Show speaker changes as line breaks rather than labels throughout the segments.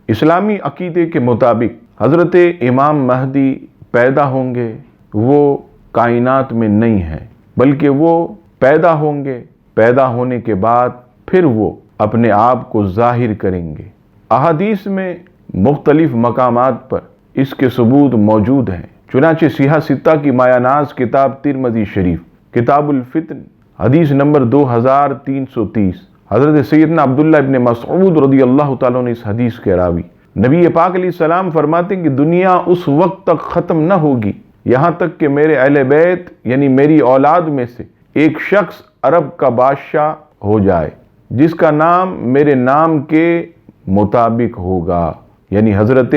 اسلامی عقیدے کے مطابق حضرت امام مہدی پیدا ہوں گے، وہ کائنات میں نہیں ہیں، بلکہ وہ پیدا ہوں گے، پیدا ہونے کے بعد پھر وہ اپنے آپ کو ظاہر کریں گے۔ احادیث میں مختلف مقامات پر اس کے ثبوت موجود ہیں، چنانچہ صحیح ستہ کی مایہ ناز کتاب ترمذی شریف کتاب الفتن حدیث نمبر 2330 حضرت سیدنا عبداللہ ابن مسعود رضی اللہ تعالیٰ نے اس حدیث کے راوی نبی پاک علیہ السلام فرماتے ہیں کہ دنیا اس وقت تک ختم نہ ہوگی یہاں تک کہ میرے اہل بیت یعنی میری اولاد میں سے ایک شخص عرب کا بادشاہ ہو جائے جس کا نام میرے نام کے مطابق ہوگا، یعنی حضرت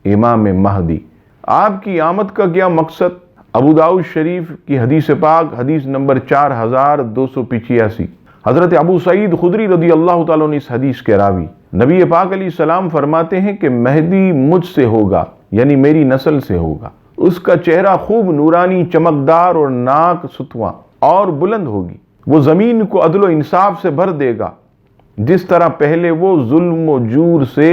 امام مہدی۔ آپ کی آمد کا کیا مقصد؟ ابو داؤد شریف کی حدیث پاک حدیث نمبر 4285 حضرت ابو سعید خدری رضی اللہ تعالیٰ نے اس حدیث کے راوی نبی پاک علیہ السلام فرماتے ہیں کہ مہدی مجھ سے ہوگا، یعنی میری نسل سے ہوگا۔ اس کا چہرہ خوب نورانی، چمکدار اور ناک ستواں اور بلند ہوگی۔ وہ زمین کو عدل و انصاف سے بھر دے گا جس طرح پہلے وہ ظلم و جور سے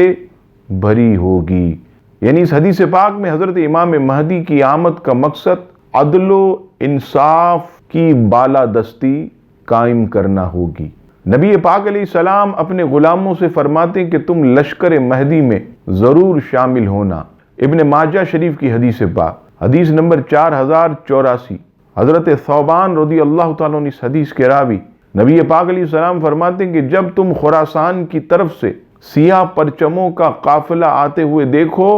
بھری ہوگی۔ یعنی اس حدیث پاک میں حضرت امام مہدی کی آمد کا مقصد عدل و انصاف کی بالادستی قائم کرنا ہوگی۔ نبی پاک علیہ السلام اپنے غلاموں سے فرماتے ہیں کہ تم لشکر مہدی میں ضرور شامل ہونا۔ ابن ماجہ شریف کی حدیث پاک حدیث نمبر 4084 حضرت ثوبان رضی اللہ تعالیٰ عنہ اس حدیث کے راوی نبی پاک علیہ السلام فرماتے ہیں کہ جب تم خراسان کی طرف سے سیاہ پرچموں کا قافلہ آتے ہوئے دیکھو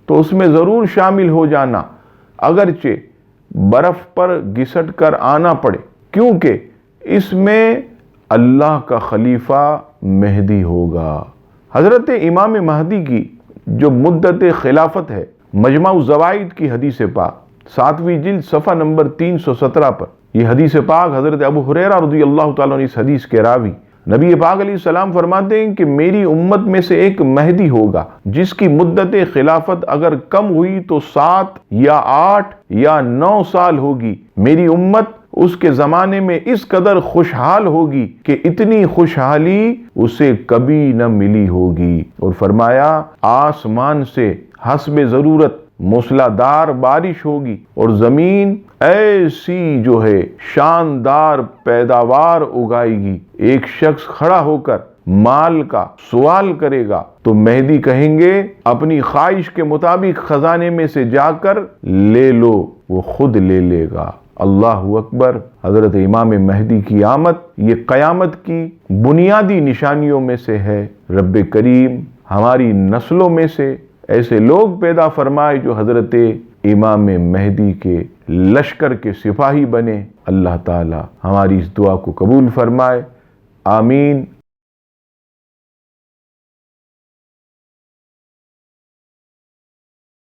تو اس میں ضرور شامل ہو جانا، اگرچہ برف پر گھسٹ کر آنا پڑے، کیونکہ اس میں اللہ کا خلیفہ مہدی ہوگا۔ حضرت امام مہدی کی جو مدت خلافت ہے، مجمع الزوائد کی حدیث پاک 7ویں جلد صفحہ نمبر 317 پر یہ حدیث پاک حضرت ابو ہریرہ رضی اللہ تعالیٰ عنہ اس حدیث کے راوی نبی پاک علیہ السلام فرماتے ہیں کہ میری امت میں سے ایک مہدی ہوگا جس کی مدت خلافت اگر کم ہوئی تو 7 یا 8 یا 9 سال ہوگی۔ میری امت اس کے زمانے میں اس قدر خوشحال ہوگی کہ اتنی خوشحالی اسے کبھی نہ ملی ہوگی، اور فرمایا آسمان سے حسب ضرورت موسلادھار بارش ہوگی اور زمین ایسی جو ہے شاندار پیداوار اگائے گی۔ ایک شخص کھڑا ہو کر مال کا سوال کرے گا تو مہدی کہیں گے اپنی خواہش کے مطابق خزانے میں سے جا کر لے لو، وہ خود لے لے گا۔ اللہ اکبر۔ حضرت امام مہدی کی آمد یہ قیامت کی بنیادی نشانیوں میں سے ہے۔ رب کریم ہماری نسلوں میں سے ایسے لوگ پیدا فرمائے جو حضرت امام مہدی کے لشکر کے سپاہی بنے۔ اللہ تعالی ہماری اس دعا کو قبول فرمائے، آمین۔